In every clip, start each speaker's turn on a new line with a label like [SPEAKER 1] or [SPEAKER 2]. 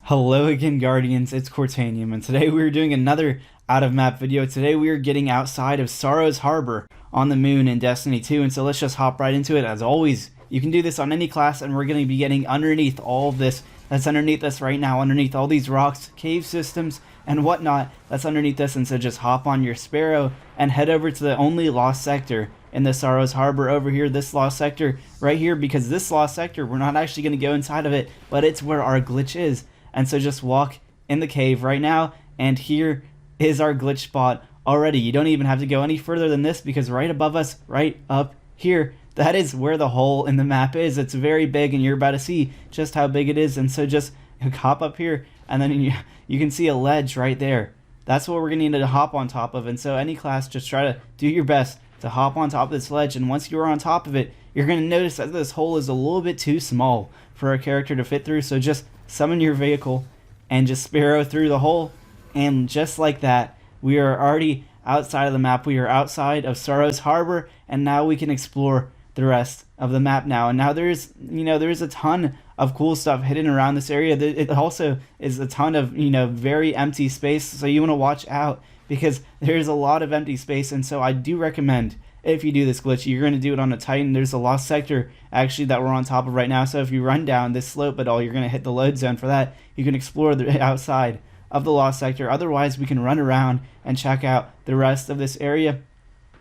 [SPEAKER 1] Hello again, Guardians, it's Cortanium, and today we are doing another out-of-map video. Today we are getting outside of Sorrow's Harbor on the moon in Destiny 2, and so let's just hop right into it. As always, you can do this on any class, and we're going to be getting underneath all of this that's underneath us right now, underneath all these rocks, cave systems, and whatnot that's underneath us. And so just hop on your Sparrow and head over to the only lost sector in the Sorrow's Harbor over here, this lost sector right here, because this lost sector, we're not actually going to go inside of it, but it's where our glitch is. And so just walk in the cave right now, and here is our glitch spot already. You don't even have to go any further than this, because right above us, right up here, that is where the hole in the map is. It's very big, and you're about to see just how big it is. And so just hop up here, and then you can see a ledge right there. That's what we're going to need to hop on top of. And so any class, just try to do your best to hop on top of this ledge, and once you're on top of it, you're going to notice that this hole is a little bit too small for a character to fit through. So just summon your vehicle and just Sparrow through the hole, and just like that, we are already outside of the map. We are outside of Sorrow's Harbor, and now we can explore the rest of the map now. And now there's a ton of cool stuff hidden around this area. It also is a ton of very empty space, so you want to watch out, because there's a lot of empty space. And so I do recommend, if you do this glitch, you're going to do it on a Titan. There's a lost sector actually that we're on top of right now, so if you run down this slope at all, you're going to hit the load zone for that. You can explore the outside of the lost sector. Otherwise, we can run around and check out the rest of this area.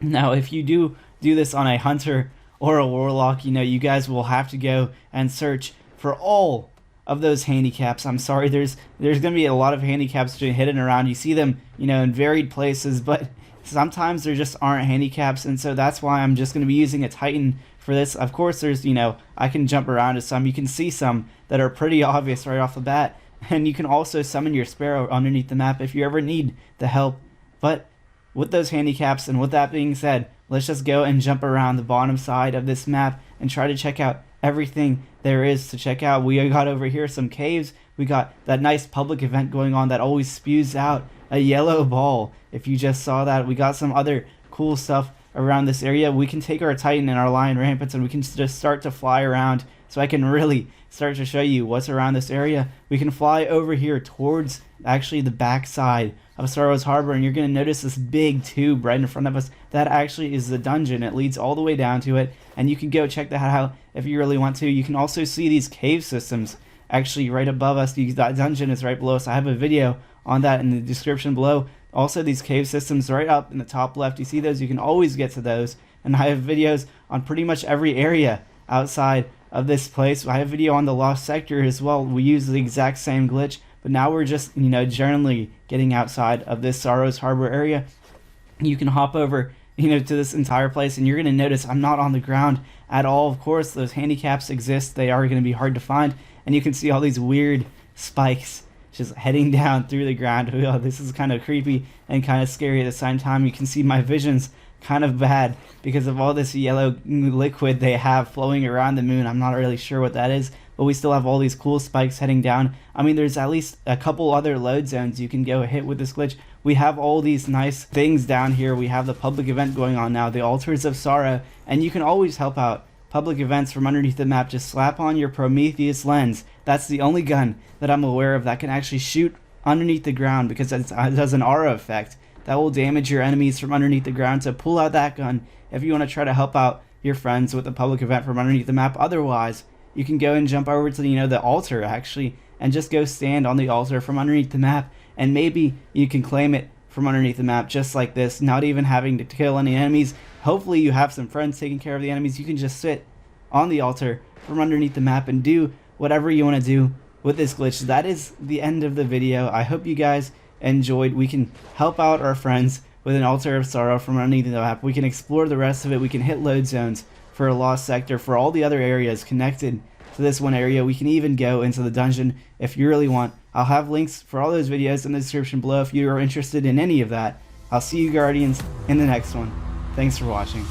[SPEAKER 1] Now, if you do this on a hunter or a warlock, you guys will have to go and search for all of those handicaps. I'm sorry, there's going to be a lot of handicaps hidden around. You see them, in varied places, but sometimes there just aren't handicaps, and so that's why I'm just going to be using a Titan for this. Of course, there's, I can jump around to some. You can see some that are pretty obvious right off the bat, and you can also summon your Sparrow underneath the map if you ever need the help. But with those handicaps, and with that being said, let's just go and jump around the bottom side of this map and try to check out everything there is to check out. We got over here some caves. We got that nice public event going on that always spews out a yellow ball. If you just saw that, we got some other cool stuff around this area. We can take our Titan and our Lion Rampants, and we can just start to fly around, so I can really start to show you what's around this area. We can fly over here towards actually the back side of Sorrow's Harbor, and you're going to notice this big tube right in front of us. That actually is the dungeon. It leads all the way down to it, and you can go check that out if you really want to. You can also see these cave systems actually right above us. That dungeon is right below us. I have a video on that in the description below. Also, these cave systems right up in the top left, you see those? You can always get to those, and I have videos on pretty much every area outside of this place. I have a video on the lost sector as well. We use the exact same glitch, but now we're just generally getting outside of this Sorrow's Harbor area. You can hop over to this entire place, and you're going to notice I'm not on the ground at all. Of course, those handicaps exist. They are going to be hard to find, and you can see all these weird spikes just heading down through the ground. Oh, this is kind of creepy and kind of scary at the same time. You can see my vision's kind of bad because of all this yellow liquid they have flowing around the moon. I'm not really sure what that is, but we still have all these cool spikes heading down. I mean, there's at least a couple other load zones you can go hit with this glitch. We have all these nice things down here. We have the public event going on now, the Altars of Sorrow, and you can always help out public events from underneath the map. Just slap on your Prometheus lens. That's the only gun that I'm aware of that can actually shoot underneath the ground, because it does an aura effect that will damage your enemies from underneath the ground. So pull out that gun if you want to try to help out your friends with the public event from underneath the map. Otherwise, you can go and jump over to the altar actually, and just go stand on the altar from underneath the map, and maybe you can claim it from underneath the map just like this, not even having to kill any enemies. Hopefully you have some friends taking care of the enemies. You can just sit on the altar from underneath the map and do whatever you want to do with this glitch. That is the end of the video. I hope you guys enjoyed. We can help out our friends with an Altar of Sorrow from underneath the map. We can explore the rest of it. We can hit load zones for a lost sector, for all the other areas connected to this one area. We can even go into the dungeon if you really want. I'll have links for all those videos in the description below if you are interested in any of that. I'll see you, Guardians, in the next one. Thanks for watching.